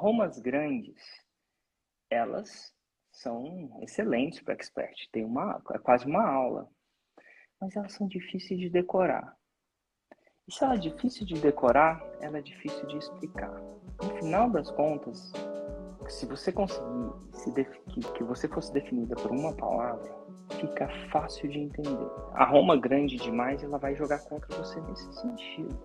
Romas grandes, elas são excelentes para expert. É quase uma aula, mas elas são difíceis de decorar. E se ela é difícil de decorar, ela é difícil de explicar. No final das contas, se você conseguir que você fosse definida por uma palavra, fica fácil de entender. A Roma grande demais, ela vai jogar contra você nesse sentido.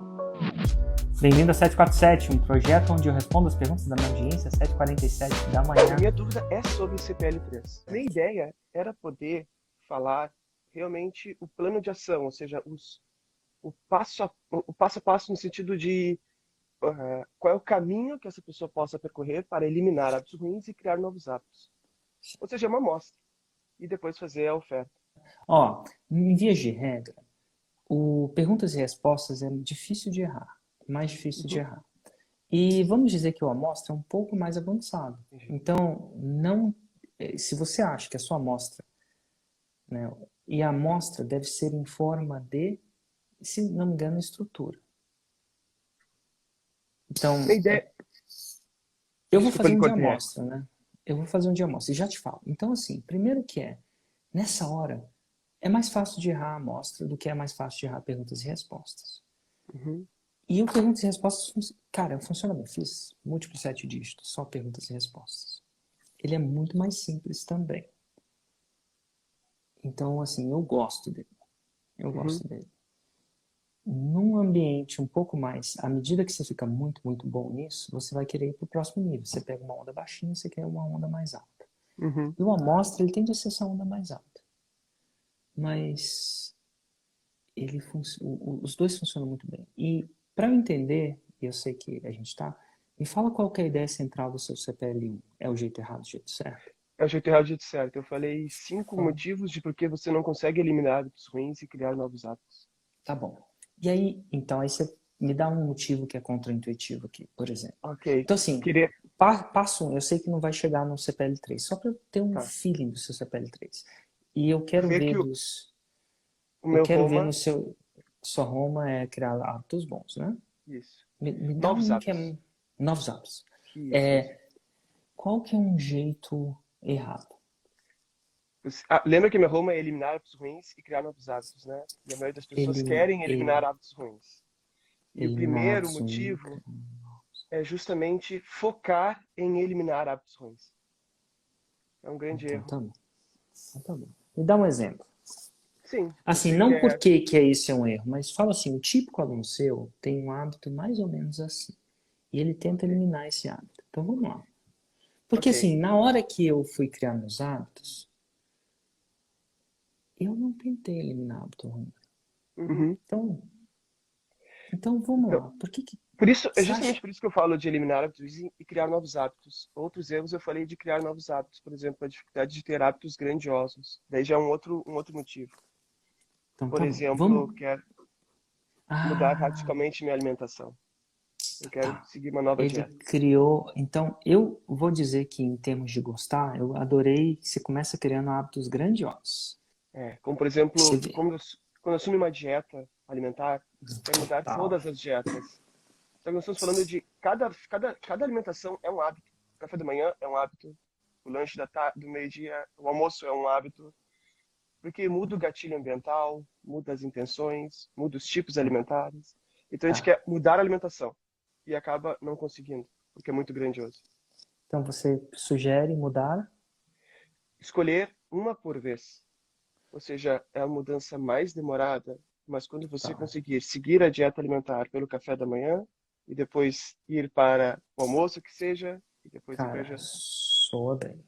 Bem-vindo a 747, um projeto onde eu respondo as perguntas da minha audiência às 7h47 da manhã. Minha dúvida é sobre o CPL3. Minha ideia era poder falar realmente o plano de ação, ou seja, o passo a passo no sentido de qual é o caminho que essa pessoa possa percorrer para eliminar hábitos ruins e criar novos hábitos. Ou seja, é uma amostra. E depois fazer a oferta. Em vias de regra, o perguntas e respostas é difícil de errar, mais difícil de errar. E vamos dizer que o amostra é um pouco mais avançado. Então, se você acha que a sua amostra, né, e a amostra deve ser em forma de, se não me engano, estrutura. Então, eu vou fazer um de amostra, né? Eu vou fazer um de amostra e já te falo. Então, assim, primeiro nessa hora, é mais fácil de errar a amostra do que é mais fácil de errar perguntas e respostas. E o perguntas e respostas, cara, funciona bem. Fiz múltiplos 7 dígitos, só perguntas e respostas. Ele é muito mais simples também. Então, assim, eu gosto dele. Num ambiente um pouco mais, à medida que você fica muito, muito bom nisso, você vai querer ir para o próximo nível. Você pega uma onda baixinha, você quer uma onda mais alta. E o amostra, ele tende a ser essa onda mais alta. Mas os dois funcionam muito bem. E para eu entender, e eu sei que a gente está, me fala qual que é a ideia central do seu CPL1. É o jeito errado, o jeito certo? É o jeito errado, o jeito certo. Eu falei 5 motivos de por que você não consegue eliminar hábitos ruins e criar novos hábitos. Tá bom. E aí, então, aí você me dá um motivo que é contraintuitivo aqui, por exemplo. Ok. Então, assim, passo 1, eu sei que não vai chegar no CPL3, só para eu ter um feeling do seu CPL3. E eu quero ver ver no seu... Sua Roma é criar hábitos bons, né? Isso. Me dá Novos um hábitos. que é... Novos hábitos. Isso. Qual que é um jeito errado? Lembra que minha Roma é eliminar hábitos ruins e criar novos hábitos, né? E a maioria das pessoas querem eliminar hábitos ruins. E o primeiro motivo é justamente focar em eliminar hábitos ruins. É um grande erro. Tá bom. Me dá um exemplo. Sim. Assim, não porque que isso é um erro, mas fala assim, o típico aluno seu tem um hábito mais ou menos assim. E ele tenta eliminar esse hábito. Então vamos lá. Porque assim, na hora que eu fui criar meus hábitos, eu não tentei eliminar hábito ruim. Então vamos lá. É justamente por isso que eu falo de eliminar hábitos e criar novos hábitos. Outros erros eu falei de criar novos hábitos. Por exemplo, a dificuldade de ter hábitos grandiosos. Daí já é um outro motivo. Então, Por exemplo, eu quero mudar radicalmente minha alimentação. Eu quero seguir uma nova dieta. Ele criou... Então, eu vou dizer que em termos de gostar, eu adorei que você começa criando hábitos grandiosos. Como por exemplo, quando eu assumo uma dieta alimentar, eu quero mudar todas as dietas. Então nós estamos falando de cada alimentação é um hábito. O café da manhã é um hábito. O lanche do meio-dia, o almoço é um hábito. Porque muda o gatilho ambiental, muda as intenções, muda os tipos alimentares. Então a gente quer mudar a alimentação e acaba não conseguindo, porque é muito grandioso. Então você sugere mudar? Escolher uma por vez. Ou seja, é a mudança mais demorada, mas quando você conseguir seguir a dieta alimentar pelo café da manhã e depois ir para o almoço, que seja, e depois ir para a janta. Soa bem.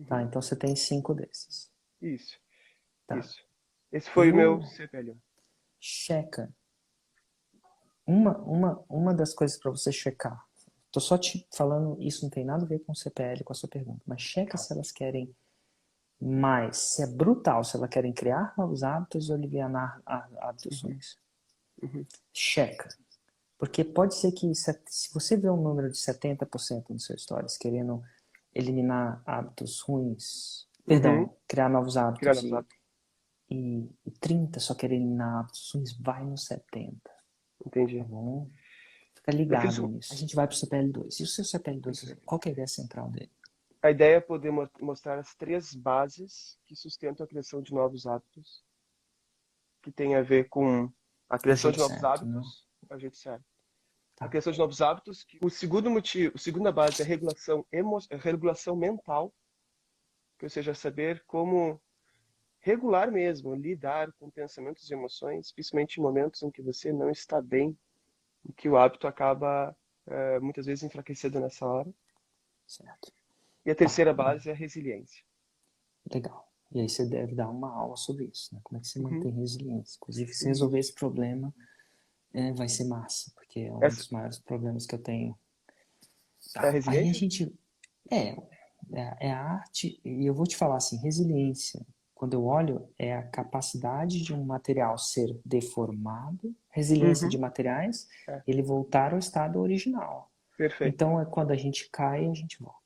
Tá, então você tem 5 desses. Isso. Tá. Isso. Esse foi o meu CPL. Checa. Uma das coisas para você checar. Tô só te falando, isso não tem nada a ver com o CPL, com a sua pergunta, mas checa se elas querem mais, se é brutal, se elas querem criar novos hábitos ou aliviar hábitos ruins. Checa. Porque pode ser que, se você vê um número de 70% no seu stories querendo eliminar hábitos ruins, criar novos hábitos, e 30 só querem eliminar hábitos ruins, vai no 70. Entendi. Tá bom? Fica ligado nisso. A gente vai para o CPL2. E o seu CPL2, qual que é a ideia central dele? A ideia é poder mostrar as 3 bases que sustentam a criação de novos hábitos, que tem a ver com a criação de novos hábitos, a jeito certo. A criação de novos hábitos. O segundo motivo, a segunda base é a regulação mental, ou seja, saber como regular mesmo, lidar com pensamentos e emoções, principalmente em momentos em que você não está bem, em que o hábito acaba muitas vezes enfraquecendo nessa hora. Certo. E a terceira base é a resiliência. Legal. E aí você deve dar uma aula sobre isso, né? Como é que você mantém resiliência. Inclusive, se resolver esse problema, vai ser massa, porque é um dos maiores problemas que eu tenho. É a resiliência? Aí a gente... É a arte, e eu vou te falar assim, resiliência, quando eu olho, é a capacidade de um material ser deformado, resiliência de materiais, ele voltar ao estado original. Perfeito. Então, é quando a gente cai, a gente volta.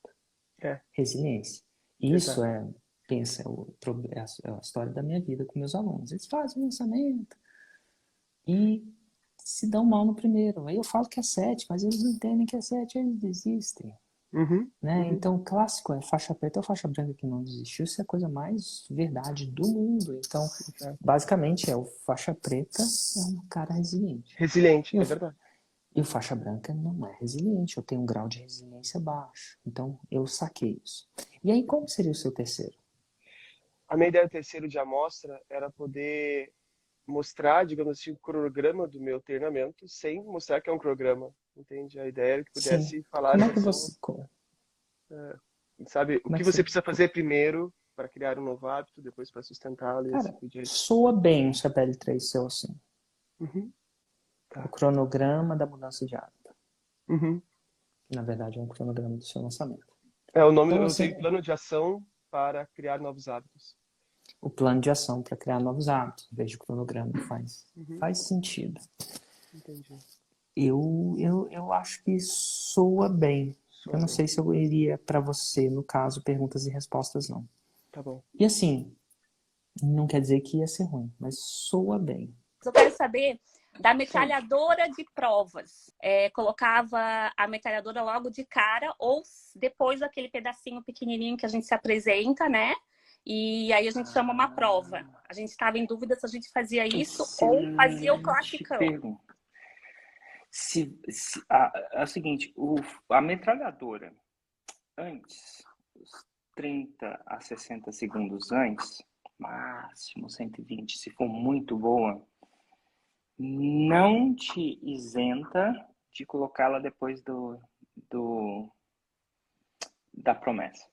Resiliência. Isso pensa, é a história da minha vida com meus alunos. Eles fazem o lançamento e se dão mal no primeiro. Aí eu falo que é 7, mas eles não entendem que é 7, aí eles desistem. Né? Então, o clássico é faixa preta ou faixa branca que não desistiu. Isso é a coisa mais verdade do mundo. Então, basicamente, o faixa preta é um cara resiliente. Resiliente, é verdade. E o faixa branca não é resiliente. Eu tenho um grau de resiliência baixo. Então, eu saquei isso. E aí, como seria o seu terceiro? A minha ideia do terceiro de amostra era poder mostrar, digamos assim, o cronograma do meu treinamento sem mostrar que é um cronograma. Entende? A ideia era que pudesse falar como é que assim, você... sabe, o que você precisa fazer primeiro para criar um novo hábito, depois para sustentá-lo e assim por diante. Soa bem o CPL3 seu assim. O cronograma da mudança de hábito. Na verdade, é um cronograma do seu lançamento. O nome então, eu usei plano de ação para criar novos hábitos. O plano de ação para criar novos hábitos, em vez de cronograma, faz sentido. Entendi. Eu acho que soa bem. Eu não sei se eu iria para você, no caso, perguntas e respostas, não. Tá bom. E assim, não quer dizer que ia ser ruim, mas soa bem. Eu quero saber da metralhadora de provas. Colocava a metralhadora logo de cara ou depois daquele pedacinho pequenininho que a gente se apresenta, né? E aí a gente chama uma prova. A gente estava em dúvida se a gente fazia isso ou fazia o classicão. Pergunta. É o seguinte, a metralhadora, antes, os 30 a 60 segundos antes, máximo 120, se for muito boa, não te isenta de colocá-la depois da promessa.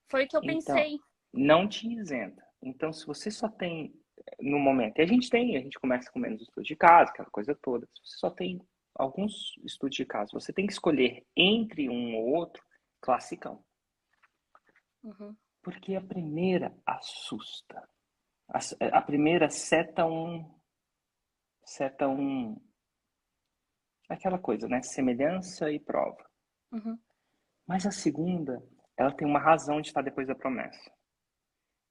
Foi o que eu pensei. Não te isenta. Então, se você só tem, no momento, e a gente começa com menos estudo de caso, aquela coisa toda, se você só tem alguns estudos de caso, você tem que escolher entre um ou outro, classicão. Porque a primeira assusta. A primeira seta aquela coisa, né? Semelhança e prova. Mas a segunda, ela tem uma razão de estar depois da promessa.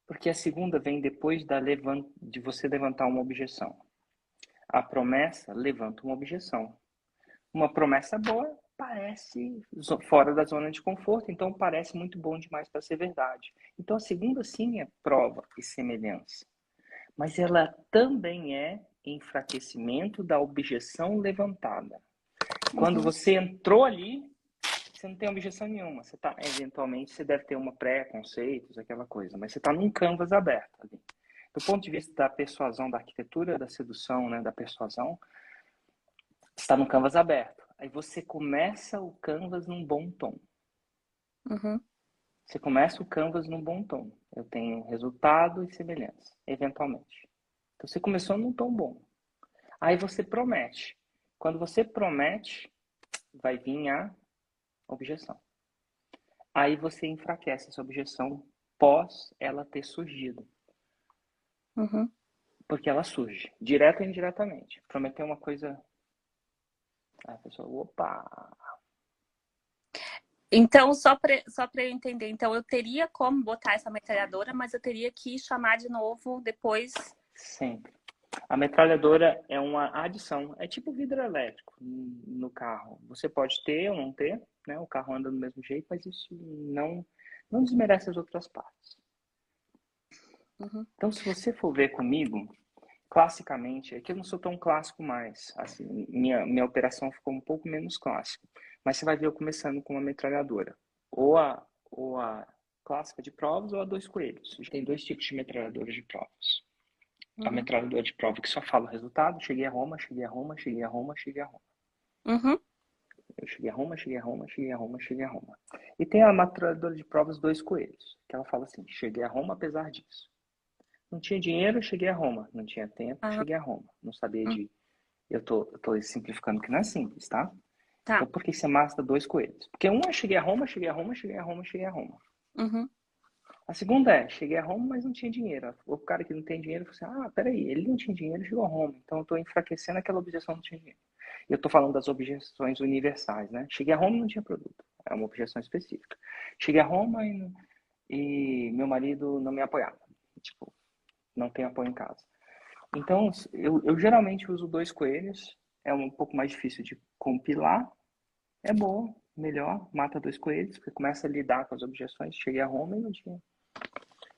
Porque a segunda vem depois de você levantar uma objeção. A promessa levanta uma objeção. Uma promessa boa parece fora da zona de conforto, então parece muito bom demais para ser verdade. Então a segunda sim é prova e semelhança. Mas ela também é enfraquecimento da objeção levantada. Quando você entrou ali, você não tem objeção nenhuma. Você tá, eventualmente, você deve ter uma pré-conceitos, aquela coisa, mas você está num canvas aberto ali. Do ponto de vista da persuasão, da arquitetura da sedução, né, da persuasão, você está num canvas aberto. Aí você começa o canvas num bom tom. Você começa o canvas num bom tom. Eu tenho resultado e semelhança, eventualmente. Então você começou num tom bom. Aí você promete. Quando você promete, vai vir a objeção. Aí você enfraquece essa objeção pós ela ter surgido. Porque ela surge, direta ou indiretamente. Prometer uma coisa... Aí a pessoa, opa... Então, só para eu entender, então eu teria como botar essa metralhadora, mas eu teria que chamar de novo depois... Sempre. A metralhadora é uma adição, é tipo vidro elétrico no carro. Você pode ter ou não ter, né? O carro anda do mesmo jeito, mas isso não desmerece as outras partes. Uhum. Então, se você for ver comigo, classicamente, é que eu não sou tão clássico mais. Assim, minha operação ficou um pouco menos clássica. Mas você vai ver eu começando com uma metralhadora. Ou a clássica de provas ou a 2 coelhos. Tem 2 tipos de metralhadoras de provas. A metralhadora de prova que só fala o resultado. Cheguei a Roma, cheguei a Roma, cheguei a Roma, cheguei a Roma. Uhum. Eu cheguei a Roma, cheguei a Roma, cheguei a Roma, cheguei a Roma. E tem a metralhadora de provas 2 coelhos. Que ela fala assim, cheguei a Roma apesar disso. Não tinha dinheiro, cheguei a Roma. Não tinha tempo, Ah, cheguei a Roma. Não sabia de... Eu tô simplificando que não é simples, tá? tá. Então, por que você mata 2 coelhos? Porque um é cheguei a Roma, cheguei a Roma, cheguei a Roma, cheguei a Roma. Uhum. A segunda é, cheguei a Roma, mas não tinha dinheiro. O cara que não tem dinheiro falou assim, peraí, ele não tinha dinheiro, chegou a Roma. Então eu tô enfraquecendo aquela objeção não tinha dinheiro. Eu tô falando das objeções universais, né? Cheguei a Roma e não tinha produto. É uma objeção específica. Cheguei a Roma e meu marido não me apoiava. Tipo, não tem apoio em casa. Então, eu geralmente uso 2 coelhos. É um pouco mais difícil de compilar. É boa, melhor, mata 2 coelhos, porque começa a lidar com as objeções. Cheguei a Roma e não tinha.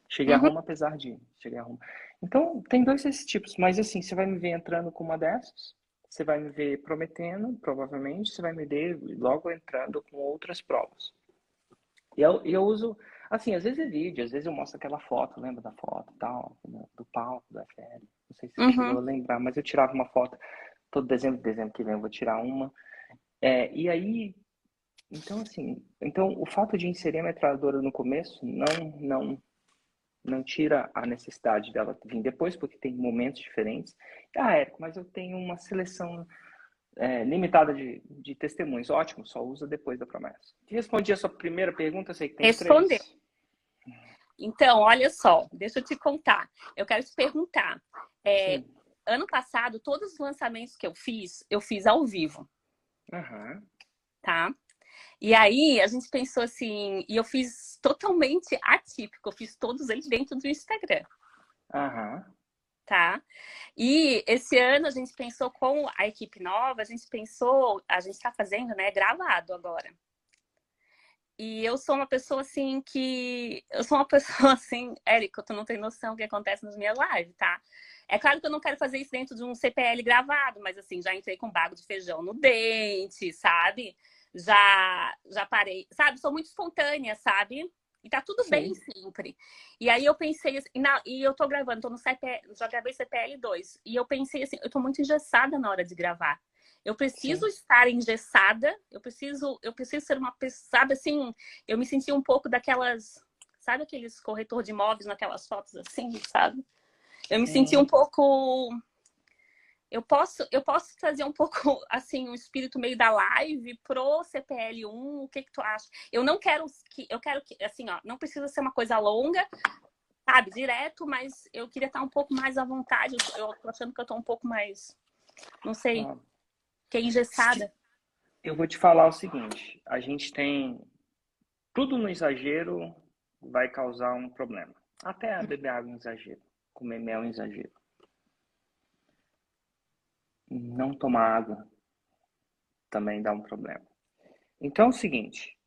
Cheguei a Uhum. Roma apesar de cheguei a Roma. Então, tem 2 desses tipos, mas assim, você vai me ver entrando com uma dessas, você vai me ver prometendo, provavelmente, você vai me ver logo entrando com outras provas. E eu uso, assim, às vezes é vídeo, às vezes eu mostro aquela foto, lembra da foto e tal, do palco da FL. Não sei se você chegou Uhum. a lembrar, mas eu tirava uma foto todo dezembro que vem eu vou tirar uma. E aí, então assim, o fato de inserir a metralhadora no começo não tira a necessidade dela vir depois, porque tem momentos diferentes. Érico, mas eu tenho uma seleção limitada de testemunhos. Ótimo, só usa depois da promessa. Respondi a sua primeira pergunta, eu sei que tem Respondeu. 3. Então, olha só, deixa eu te contar. Eu quero te perguntar. Ano passado, todos os lançamentos que eu fiz ao vivo, Uhum. tá? E aí, a gente pensou assim, e eu fiz totalmente atípico, eu fiz todos eles dentro do Instagram, Uhum. tá? E esse ano a gente pensou com a equipe nova, a gente tá fazendo, né, gravado agora. E eu sou uma pessoa assim Érica, tu não tem noção do que acontece nas minhas lives, tá? É claro que eu não quero fazer isso dentro de um CPL gravado, mas assim, já entrei com bago de feijão no dente, sabe? Já parei, sabe? Sou muito espontânea, sabe? E tá tudo bem sempre. E aí eu pensei assim, e eu tô gravando, tô no CPL, já gravei CPL 2. E eu pensei assim, eu tô muito engessada na hora de gravar. Eu preciso estar engessada, eu preciso ser uma pessoa, sabe assim, eu me senti um pouco daquelas, sabe aqueles corretor de imóveis naquelas fotos assim, sabe? Eu me senti um pouco, eu posso trazer um pouco, assim, um espírito meio da live pro CPL1, o que tu acha? Eu quero que, assim, ó, não precisa ser uma coisa longa, sabe, direto, mas eu queria estar um pouco mais à vontade, eu tô achando que eu tô um pouco mais, não sei... Que é engessada. Eu vou te falar o seguinte, a gente tem tudo no exagero vai causar um problema. Até beber água em exagero, comer mel em exagero. Não tomar água também dá um problema. Então é o seguinte,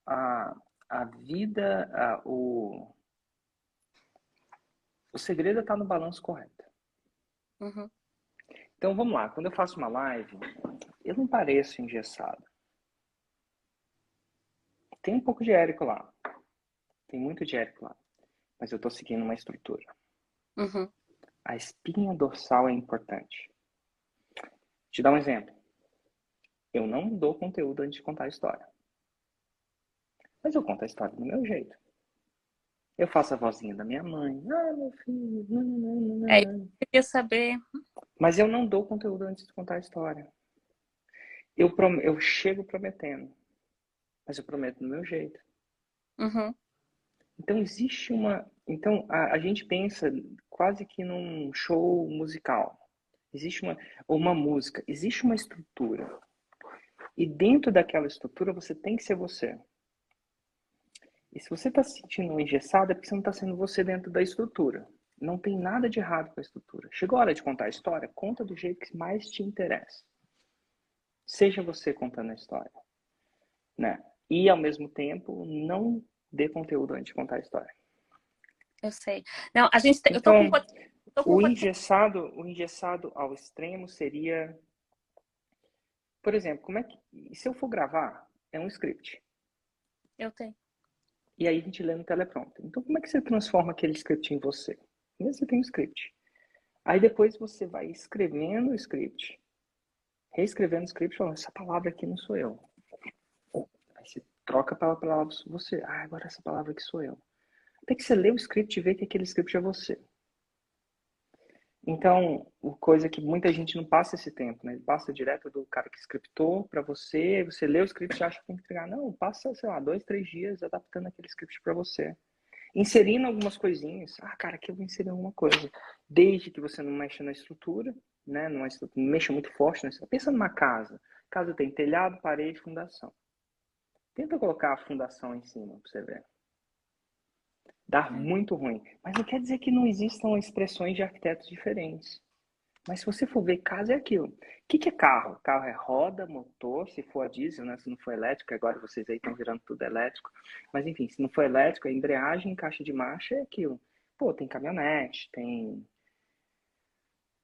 a vida, o segredo está no balanço correto. Uhum. Então vamos lá, quando eu faço uma live, eu não pareço engessado. Tem um pouco de Érico lá. Tem muito de Érico lá. Mas eu estou seguindo uma estrutura. Uhum. A espinha dorsal é importante. Vou te dar um exemplo. Eu não dou conteúdo antes de contar a história. Mas eu conto a história do meu jeito. Eu faço a vozinha da minha mãe. Meu filho. Eu queria saber. Mas eu não dou conteúdo antes de contar a história. Eu chego prometendo. Mas eu prometo do meu jeito. Uhum. Então existe uma... Então a gente pensa quase que num show musical. Existe uma música. Existe uma estrutura. E dentro daquela estrutura você tem que ser você. E se você está se sentindo engessado, é porque você não está sendo você dentro da estrutura. Não tem nada de errado com a estrutura. Chegou a hora de contar a história? Conta do jeito que mais te interessa. Seja você contando a história, né? E, ao mesmo tempo, não dê conteúdo antes de contar a história. Eu sei. Não, a gente, eu Então, tô com o engessado ao extremo seria, por exemplo, como é que, se eu for gravar, é um script. Eu tenho. E aí a gente lê no teleprompter. Então, como é que você transforma aquele script em você? Primeiro você tem um script. Aí depois você vai escrevendo o script, reescrevendo o script, falando, essa palavra aqui não sou eu. Aí você troca pela palavra você. Ah, agora essa palavra aqui sou eu. Até que você lê o script e vê que aquele script é você. Então, coisa que muita gente não passa esse tempo, né? Ele passa direto do cara que scriptou para você, você lê o script e acha que tem que entregar. Não, passa, sei lá, 2, 3 dias adaptando aquele script para você. Inserindo algumas coisinhas. Ah, cara, aqui eu vou inserir alguma coisa. Desde que você não mexa na estrutura, né? Não mexa muito forte na estrutura. Pensa numa casa. Casa tem telhado, parede, fundação. Tenta colocar a fundação em cima para você ver. Dá muito ruim. Mas não quer dizer que não existam expressões de arquitetos diferentes. Mas se você for ver, casa é aquilo. O que é carro? Carro é roda, motor, se for a diesel, né? Se não for elétrico, agora vocês aí estão virando tudo elétrico. Mas enfim, se não for elétrico, é embreagem, caixa de marcha é aquilo. Pô, tem caminhonete, tem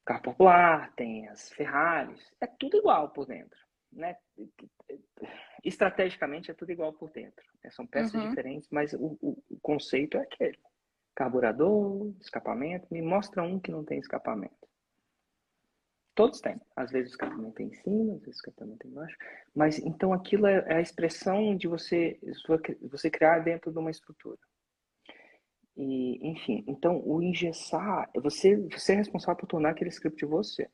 carro popular, tem as Ferraris. É tudo igual por dentro, né? Estrategicamente é tudo igual por dentro. São peças diferentes, mas o conceito é aquele. Carburador, escapamento. Me mostra um que não tem escapamento. Todos têm. Às vezes o escapamento tem em cima, às vezes o escapamento tem embaixo. Mas então aquilo é a expressão de você criar dentro de uma estrutura. E, enfim, então o engessar, você é responsável por tornar aquele script você.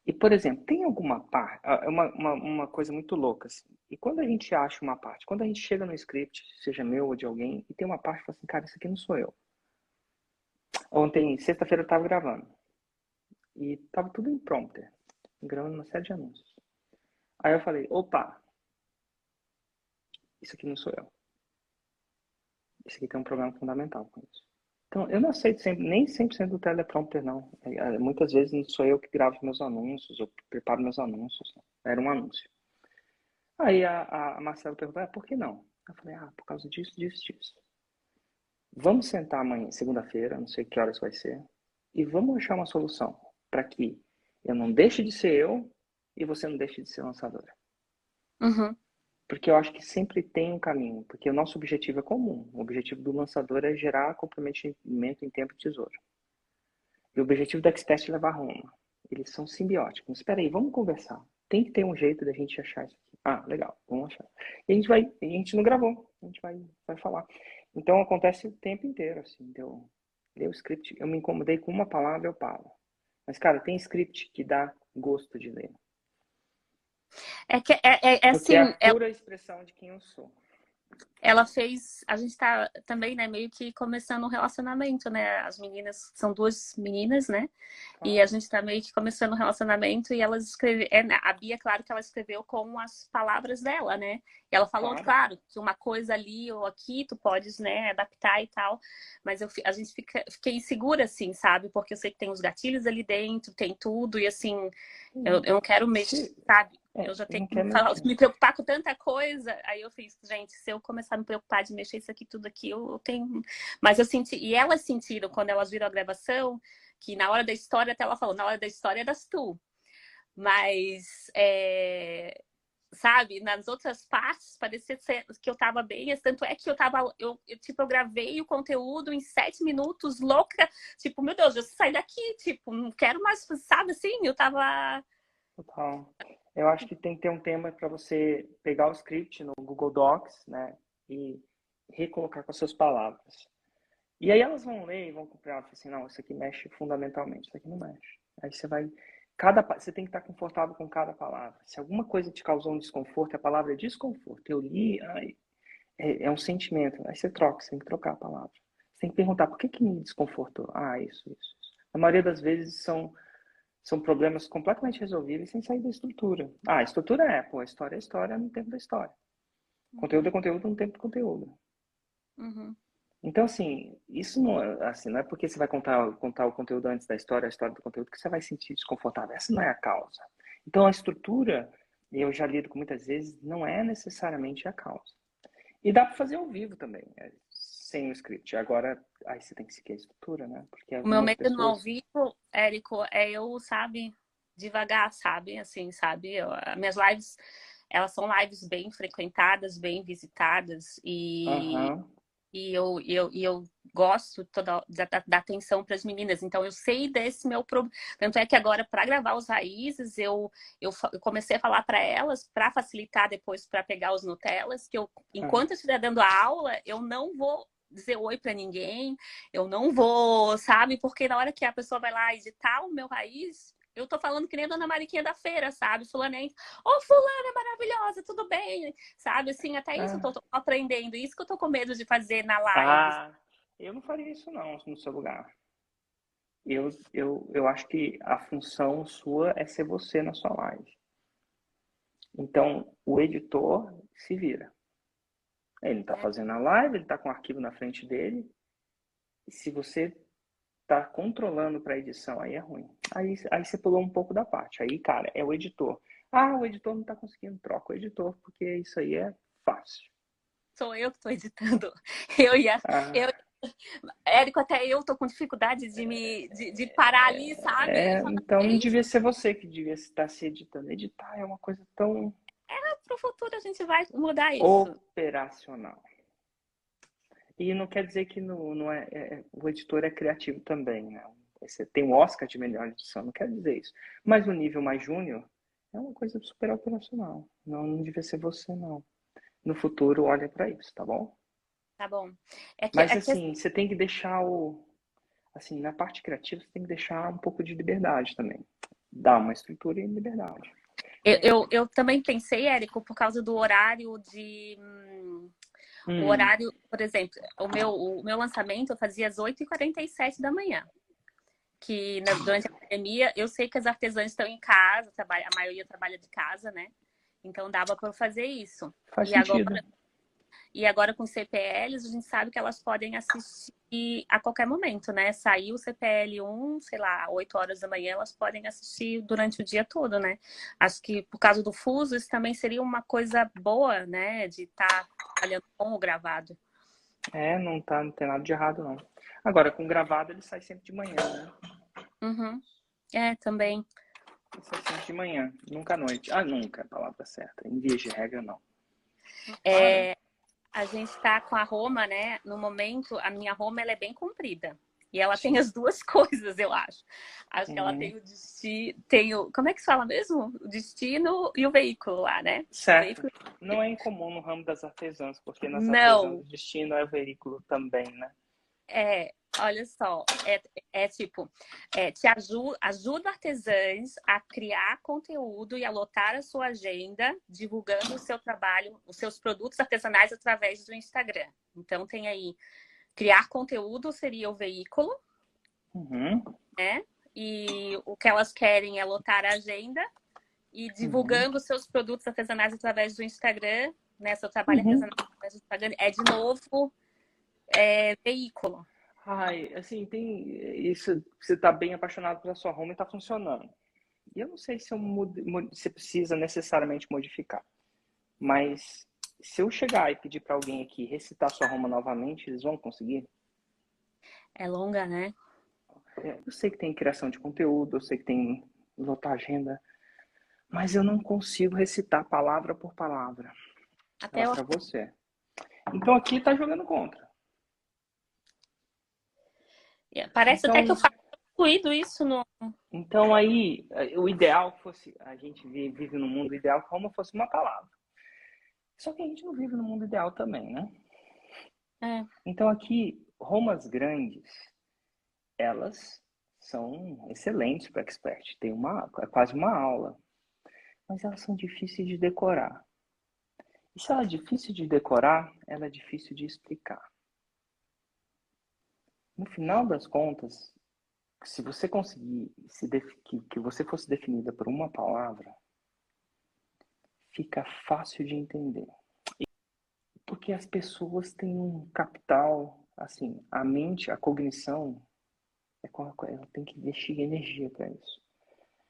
E, por exemplo, tem alguma parte, é uma coisa muito louca, assim. E quando a gente acha uma parte, quando a gente chega no script, seja meu ou de alguém, e tem uma parte que fala assim, cara, isso aqui não sou eu. Ontem, sexta-feira, eu estava gravando. E tava tudo em prompter, gravando uma série de anúncios. Aí eu falei, opa, isso aqui não sou eu. Isso aqui tem um problema fundamental com isso. Então, eu não aceito sempre, nem 100% do teleprompter, não. Muitas vezes não sou eu que gravo meus anúncios, eu preparo meus anúncios. Não. Era um anúncio. Aí a Marcela perguntou, por que não? Eu falei, por causa disso, disso, disso. Vamos sentar amanhã, segunda-feira, não sei que horas vai ser, e vamos achar uma solução para que eu não deixe de ser eu e você não deixe de ser lançadora. Porque eu acho que sempre tem um caminho, porque o nosso objetivo é comum. O objetivo do lançador é gerar comprometimento em tempo e tesouro. E o objetivo da Expert é levar a Roma. Eles são simbióticos. Mas espera aí, vamos conversar. Tem que ter um jeito da gente achar isso aqui. Legal, vamos achar. E a gente não gravou, a gente vai falar. Então acontece o tempo inteiro, assim, eu ler o script, eu me incomodei com uma palavra, eu paro. Mas, cara, tem script que dá gosto de ler. Porque assim, é a pura expressão de quem eu sou. Ela fez, a gente tá também, né, meio que começando um relacionamento, né? As meninas, são duas meninas, né? E a gente tá meio que começando um relacionamento e elas escreveram, a Bia, claro que ela escreveu com as palavras dela, né? E ela falou, claro, que uma coisa ali ou aqui tu podes, né, adaptar e tal. Mas a gente fiquei insegura, assim, sabe? Porque eu sei que tem os gatilhos ali dentro, tem tudo e assim, eu não quero mexer, sabe? Eu já tenho que me preocupar com tanta coisa. Aí eu fiz, gente, se eu começar a me preocupar de mexer isso aqui, tudo aqui, eu tenho... Mas eu senti... E elas sentiram, quando elas viram a gravação, que na hora da história, até ela falou, na hora da história eras tu. Mas, sabe, nas outras partes, parecia que eu tava bem. Tanto é que eu gravei o conteúdo em 7 minutos, louca. Tipo, meu Deus, eu saí daqui, tipo, não quero mais, sabe, assim, eu tava... Total. Eu acho que tem que ter um tema para você pegar o script no Google Docs, né, e recolocar com as suas palavras. E aí elas vão ler e vão comprar, assim, não, isso aqui mexe fundamentalmente, isso aqui não mexe. Aí você tem que estar confortável com cada palavra. Se alguma coisa te causou um desconforto, a palavra é desconforto. Eu li, é um sentimento. Aí você troca, você tem que trocar a palavra. Você tem que perguntar, por que me desconfortou? Isso. A maioria das vezes são problemas completamente resolvíveis sem sair da estrutura. A estrutura a história é história no tempo da história. Conteúdo é conteúdo no tempo de conteúdo. Uhum. Então, assim, isso não é, assim, não é porque você vai contar o conteúdo antes da história, a história do conteúdo, que você vai se sentir desconfortável. Essa não é a causa. Então, a estrutura, eu já lido com muitas vezes, não é necessariamente a causa. E dá para fazer ao vivo também, sem o script. Agora, aí você tem que seguir a estrutura, né? Porque O meu algumas medo no ao pessoas... vivo, Érico, é eu, sabe, devagar, sabe? Assim, sabe? Minhas lives, elas são lives bem frequentadas, bem visitadas Aham. e eu gosto da atenção para as meninas. Então, eu sei desse meu problema. Tanto é que agora, para gravar os raízes, eu comecei a falar para elas, para facilitar depois para pegar os Nutellas, que enquanto eu estiver dando a aula, eu não vou dizer oi para ninguém, eu não vou, sabe? Porque na hora que a pessoa vai lá editar o meu raiz, eu tô falando que nem a Dona Mariquinha da feira, sabe? Fulanente, ô fulana maravilhosa, tudo bem? Sabe, assim, até isso eu tô aprendendo. Isso que eu tô com medo de fazer na live. Eu não faria isso não, no seu lugar. Eu acho que a função sua é ser você na sua live. Então, o editor se vira. Ele está fazendo a live, ele está com o arquivo na frente dele. E se você está controlando para a edição, aí é ruim. Aí você pulou um pouco da parte. Aí, cara, é o editor. O editor não está conseguindo, troca o editor, porque isso aí é fácil. Sou eu que estou editando. Eu ia. Ah, Érico, até eu tô com dificuldade de parar ali, sabe? E falar, então não gente, devia ser você que devia estar se editando. Editar é uma coisa tão pro futuro a gente vai mudar isso. operacional. E não quer dizer que não o editor é criativo também, né? Você tem o Oscar de melhor edição, não quer dizer isso. Mas no nível mais júnior, é uma coisa super operacional. Não devia ser você, não. No futuro, olha para isso, tá bom? Tá bom. É que, Mas é que assim, você tem que deixar assim, na parte criativa, você tem que deixar um pouco de liberdade também. Dar uma estrutura e liberdade. eu também pensei, Érico, por causa do horário de. O horário, por exemplo, o meu lançamento eu fazia às 8h47 da manhã. Que durante a pandemia, eu sei que as artesãs estão em casa, a maioria trabalha de casa, né? Então dava para fazer isso. Faz sentido. E agora com CPLs, a gente sabe que elas podem assistir a qualquer momento, né? Saiu o CPL 1, sei lá, 8 horas da manhã, elas podem assistir durante o dia todo, né? Acho que por causa do fuso, isso também seria uma coisa boa, né? De estar trabalhando com o gravado. Não tem nada de errado, não. Agora, com gravado, ele sai sempre de manhã, né? Uhum. Também. Ele sai sempre de manhã, nunca à noite. Nunca é a palavra certa. Em via de regra, não. A gente está com a Roma, né? No momento, a minha Roma ela é bem comprida. E ela tem as duas coisas, eu acho. Acho que ela tem o destino. Como é que se fala mesmo? O destino e o veículo lá, né? Certo. Não é incomum no ramo das artesãs, porque nas artesãs o destino é o veículo também, né? Olha só, ajuda artesãs a criar conteúdo e a lotar a sua agenda, divulgando o seu trabalho, os seus produtos artesanais através do Instagram. Então tem aí, criar conteúdo seria o veículo, né? E o que elas querem é lotar a agenda e divulgando os seus produtos artesanais através do Instagram, né? Seu trabalho artesanal através do Instagram é de novo veículo. Assim, tem isso, você tá bem apaixonado pela sua home e tá funcionando. E eu não sei se você precisa necessariamente modificar. Mas se eu chegar e pedir para alguém aqui recitar sua Roma novamente, eles vão conseguir? É longa, né? Eu sei que tem criação de conteúdo, eu sei que tem lotar agenda, mas eu não consigo recitar palavra por palavra. Até eu... para você. Então aqui tá jogando contra. Parece até que eu faço fluido isso no... Então aí, o ideal fosse, a gente vive no mundo ideal que Roma fosse uma palavra. Só que a gente não vive no mundo ideal também, né? Então aqui, Romas grandes, elas são excelentes para expert. É quase uma aula. Mas elas são difíceis de decorar. E se ela é difícil de decorar, ela é difícil de explicar. No final das contas, se você conseguir que você fosse definida por uma palavra, fica fácil de entender. porque as pessoas têm um capital, assim, a mente, a cognição, ela tem que investir energia para isso.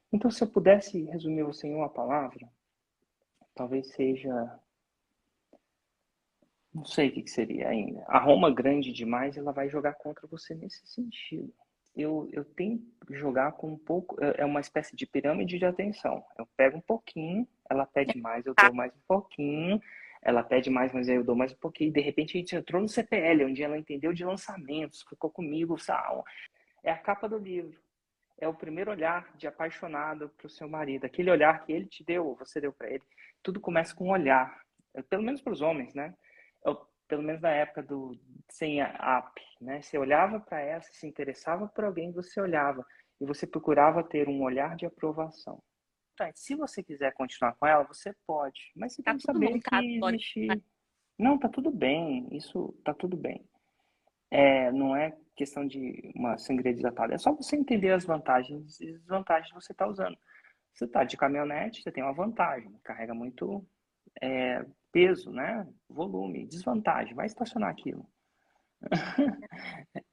Então, se eu pudesse resumir você em uma palavra, talvez seja, não sei o que seria ainda. A Roma grande demais, ela vai jogar contra você nesse sentido. Eu tenho que jogar com um pouco, é uma espécie de pirâmide de atenção. Eu pego um pouquinho, ela pede mais, eu dou mais um pouquinho, ela pede mais, mas eu dou mais um pouquinho. De repente a gente entrou no CPL, onde ela entendeu de lançamentos, ficou comigo, sabe? É a capa do livro. É o primeiro olhar de apaixonado para o seu marido. Aquele olhar que ele te deu, você deu para ele. Tudo começa com um olhar. Pelo menos para os homens, né? Pelo menos na época do sem app, né? Você olhava para ela, se interessava por alguém, você olhava. E você procurava ter um olhar de aprovação. Tá, se você quiser continuar com ela, você pode. Mas você Tá tem que tudo saber montado que agora. existe... Não, tá tudo bem. Isso tá tudo bem. Não é questão de uma sangria desatada. É só você entender as vantagens e desvantagens que você está usando. Você está de caminhonete, você tem uma vantagem. Carrega muito peso, né? Volume. Desvantagem. Vai estacionar aquilo.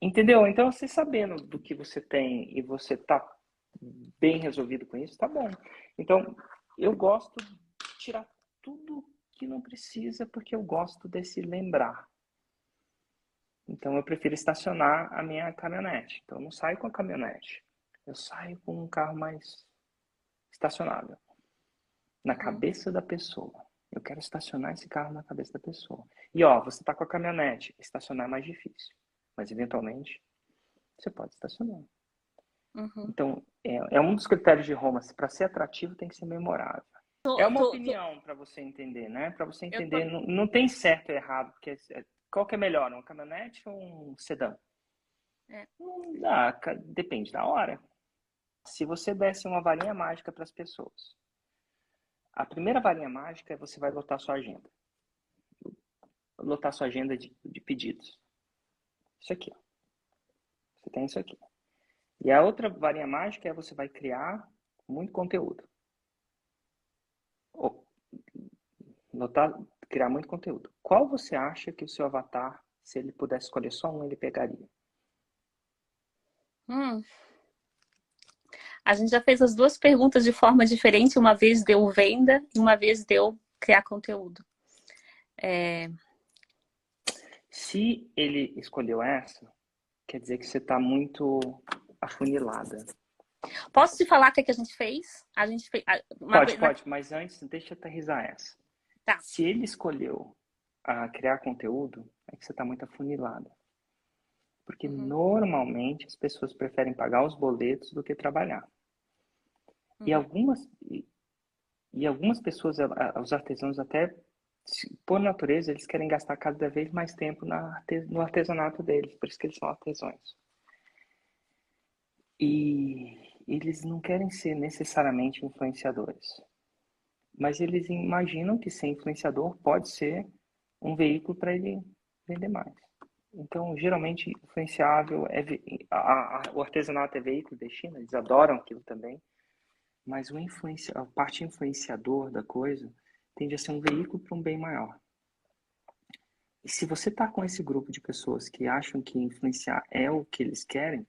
Entendeu? Então, você sabendo do que você tem e você está bem resolvido com isso, tá bom. Então, eu gosto de tirar tudo que não precisa, porque eu gosto desse lembrar. Então eu prefiro estacionar a minha caminhonete. Então eu não saio com a caminhonete. Eu saio com um carro mais estacionável. Na cabeça da pessoa. Eu quero estacionar esse carro na cabeça da pessoa. E ó, você tá com a caminhonete. Estacionar é mais difícil. Mas eventualmente você pode estacionar. Então é um dos critérios de Roma. Para ser atrativo tem que ser memorável. É uma opinião para você entender, né? Para você entender, não tem certo e errado, porque qual que é melhor, uma caminhonete ou um sedã? Depende da hora. Se você desse uma varinha mágica para as pessoas, a primeira varinha mágica é você vai lotar sua agenda. Lotar sua agenda de pedidos. Isso aqui, ó. Você tem isso aqui. E a outra varinha mágica é você vai criar muito conteúdo. Criar muito conteúdo. Qual você acha que o seu avatar, se ele pudesse escolher só um, ele pegaria? A gente já fez as duas perguntas de forma diferente. Uma vez deu venda e uma vez deu criar conteúdo. Se ele escolheu essa, quer dizer que você está muito afunilada. Posso te falar o que a gente fez? A gente fez pode, mas antes, deixa eu aterrissar essa. Tá. Se ele escolheu criar conteúdo, é que você está muito afunilada. Porque normalmente as pessoas preferem pagar os boletos do que trabalhar. E algumas pessoas, os artesãos até, por natureza, eles querem gastar cada vez mais tempo no artesanato deles, por isso que eles são artesãos. E eles não querem ser necessariamente influenciadores. Mas eles imaginam que ser influenciador pode ser um veículo para ele vender mais. Então, geralmente, influenciável o artesanato é veículo destino, eles adoram aquilo também. Mas a parte influenciador da coisa tende a ser um veículo para um bem maior. E se você está com esse grupo de pessoas que acham que influenciar é o que eles querem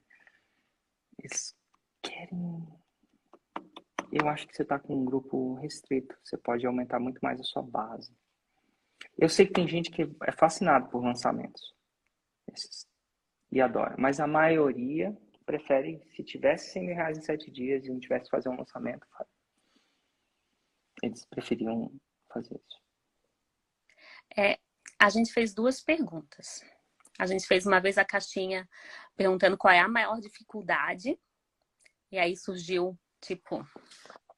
eu acho que você está com um grupo restrito. Você pode aumentar muito mais a sua base. Eu sei que tem gente que é fascinado por lançamentos. E adora. Mas a maioria prefere, se tivesse 100 mil reais em 7 dias e não tivesse que fazer um lançamento, eles preferiam fazer isso. A gente fez duas perguntas. A gente fez uma vez a caixinha perguntando qual é a maior dificuldade. E aí surgiu,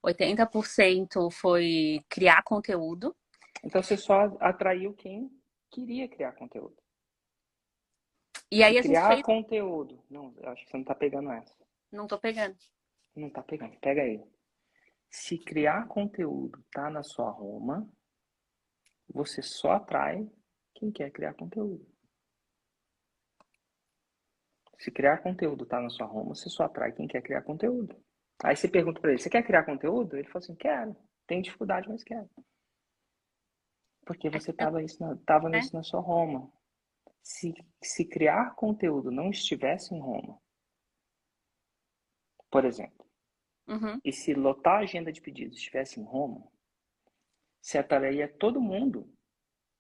80% foi criar conteúdo. Então você só atraiu quem queria criar conteúdo. E aí a gente fez... conteúdo. Não, eu acho que você não tá pegando essa. Não tô pegando. Não tá pegando. Pega aí. Se criar conteúdo tá na sua Roma, você só atrai quem quer criar conteúdo. Se criar conteúdo tá na sua Roma, você só atrai quem quer criar conteúdo. Aí você pergunta para ele, você quer criar conteúdo? Ele fala assim, quero. Tenho dificuldade, mas quero. Porque você estava né? nisso na sua Roma. Se criar conteúdo não estivesse em Roma, por exemplo, Uhum. e se lotar a agenda de pedidos estivesse em Roma, se atraía todo mundo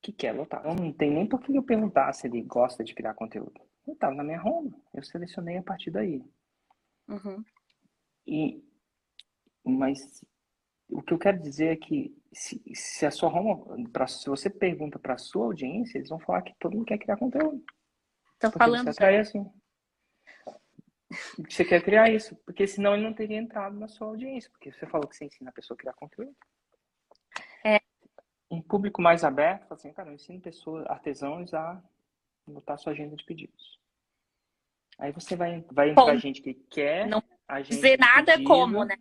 que quer lotar. Então, não tem nem por que eu perguntar se ele gosta de criar conteúdo. Eu estava na minha Roma, eu selecionei a partir daí. Uhum. Mas o que eu quero dizer é que se a sua Roma, se você pergunta para a sua audiência, eles vão falar que todo mundo quer criar conteúdo. Tô Porque você falando, atrai assim. Você quer criar isso, porque senão ele não teria entrado na sua audiência, porque você falou que você ensina a pessoa a criar conteúdo. É. Um público mais aberto, fala assim, cara, eu ensino pessoas, artesãos a botar sua agenda de pedidos. Aí você vai entrar Como? gente que quer Não agência dizer de nada como, pedido. né?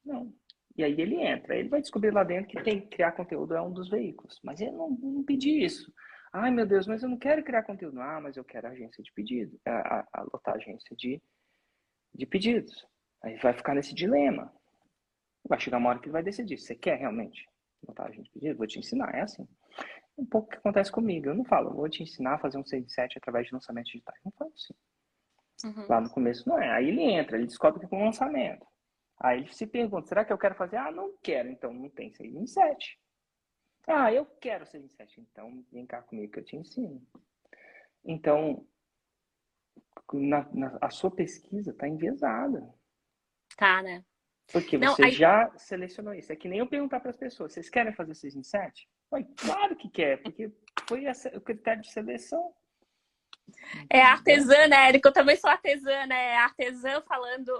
Não. E aí ele entra, ele vai descobrir lá dentro que criar conteúdo é um dos veículos. Mas ele não pedir isso. Ai, meu Deus, mas eu não quero criar conteúdo. Ah, mas eu quero agência de pedido. Lotar agência de pedidos. Aí vai ficar nesse dilema. Vai chegar uma hora que ele vai decidir. Você quer realmente lotar agência de pedido? Vou te ensinar. É assim. Um pouco o que acontece comigo. Eu não falo, vou te ensinar a fazer um 6 de 7 através de lançamentos digitais. Não falo assim. Uhum. Lá no começo não é. Aí ele entra, ele descobre que é um lançamento. Aí ele se pergunta, será que eu quero fazer? Ah, não quero, então não tem 6 em 7. Ah, eu quero 6 em 7, então vem cá comigo que eu te ensino. Então, a sua pesquisa está enviesada. Tá, né? Porque Não, você já selecionou isso. É que nem eu perguntar para as pessoas, vocês querem fazer 6 em 7? Claro que quer, porque foi o critério de seleção. é artesã, né, Érica? Eu também sou artesã, né? É artesã falando...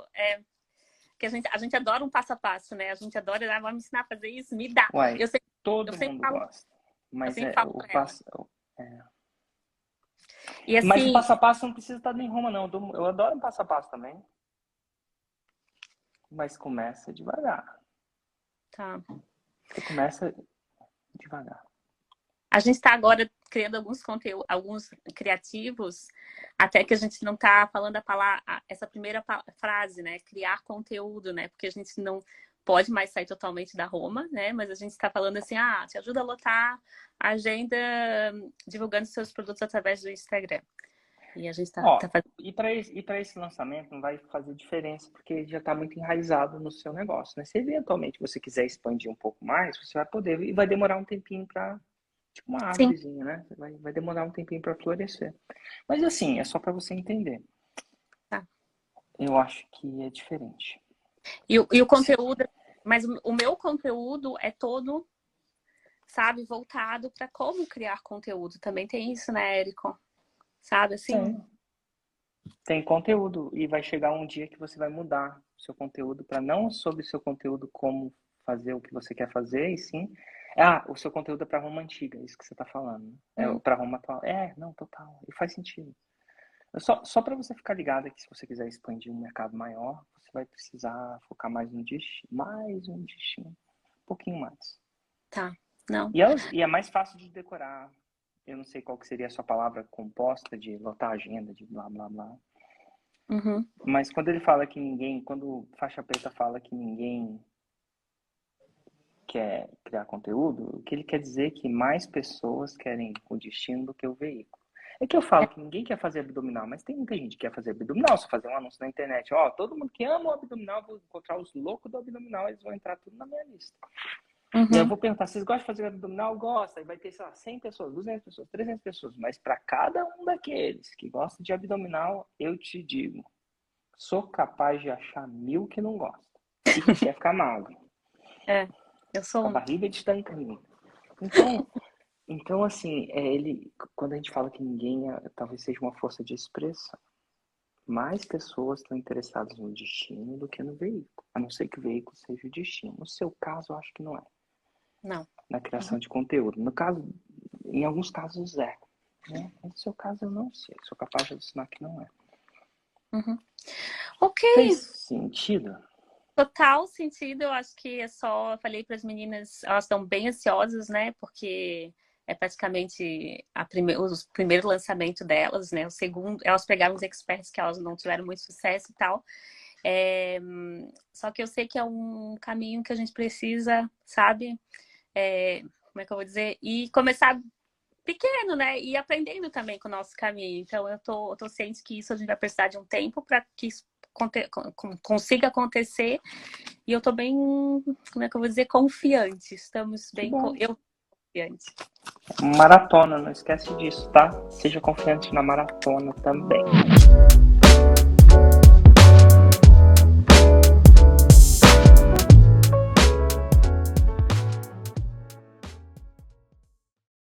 que a gente adora um passo a passo, né? A gente adora, vamos me ensinar a fazer isso, me dá. Uai, Eu sempre, todo eu sempre mundo falo, gosta. eu Mas sempre falo o pra ela. passo... E Mas o assim, passo a passo não precisa estar em Roma, não. Eu adoro um passo a passo também. Mas começa devagar. tá. Você começa devagar. A gente está agora criando alguns conteúdos, alguns criativos, até que a gente não está falando essa primeira frase, né? Criar conteúdo, né? Porque a gente não pode mais sair totalmente da Roma, né? Mas a gente está falando assim, te ajuda a lotar a agenda divulgando seus produtos através do Instagram. E a gente tá fazendo. E para esse lançamento não vai fazer diferença, porque já está muito enraizado no seu negócio, né? Se eventualmente você quiser expandir um pouco mais, você vai poder, e vai demorar um tempinho para, tipo uma Sim. árvorezinha, né? Vai demorar um tempinho para florescer. Mas assim, é só para você entender. Tá. Eu acho que é diferente. E o conteúdo, mas o meu conteúdo é todo, sabe, voltado para como criar conteúdo. Também tem isso, né, Érico? Sabe, assim? Tem conteúdo e vai chegar um dia que você vai mudar o seu conteúdo para não sobre o seu conteúdo como fazer o que você quer fazer, e sim... o seu conteúdo é para Roma antiga, isso que você está falando. Né? É para Roma atual. Não, total. E faz sentido. Só para você ficar ligado que se você quiser expandir um mercado maior, você vai precisar focar mais um destino. Um pouquinho mais. Tá, não. E é mais fácil de decorar. Eu não sei qual que seria a sua palavra composta de lotar a agenda, de blá, blá, blá. Uhum. Mas quando ele fala que quando Faixa Preta fala que ninguém quer criar conteúdo, o que ele quer dizer é que mais pessoas querem o destino do que o veículo. É que eu falo que ninguém quer fazer abdominal, mas tem muita gente que quer fazer abdominal. Se fazer um anúncio na internet, todo mundo que ama o abdominal, vou encontrar os loucos do abdominal, eles vão entrar tudo na minha lista. Uhum. E aí eu vou perguntar, vocês gostam de fazer abdominal? Gosta. Aí vai ter, sei lá, 100 pessoas, 200 pessoas, 300 pessoas. Mas para cada um daqueles que gostam de abdominal, eu te digo, sou capaz de achar 1000 que não gostam. E que quer ficar magro. Eu sou Com a barriga de tanquinho. Então assim, quando a gente fala que ninguém talvez seja uma força de expressão, mais pessoas estão interessadas no destino do que no veículo. A não ser que o veículo seja o destino. No seu caso, eu acho que não é. Não. Na criação de conteúdo. No caso, em alguns casos é. Né? No seu caso, eu não sei. Sou capaz de assinar que não é. Uhum. Ok. Fez sentido? Total sentido. Eu acho que eu falei para as meninas, elas estão bem ansiosas, né? Porque é praticamente o primeiro lançamento delas, né? O segundo, elas pegaram os experts que elas não tiveram muito sucesso e tal. Só que eu sei que é um caminho que a gente precisa, sabe? como é que eu vou dizer? E começar pequeno, né? E aprendendo também com o nosso caminho. Então, eu tô ciente que isso a gente vai precisar de um tempo para que isso consiga acontecer. E eu tô bem, como é que eu vou dizer? Confiante. Estamos bem... Eu confiante. Maratona, não esquece disso, tá? Seja confiante na maratona também.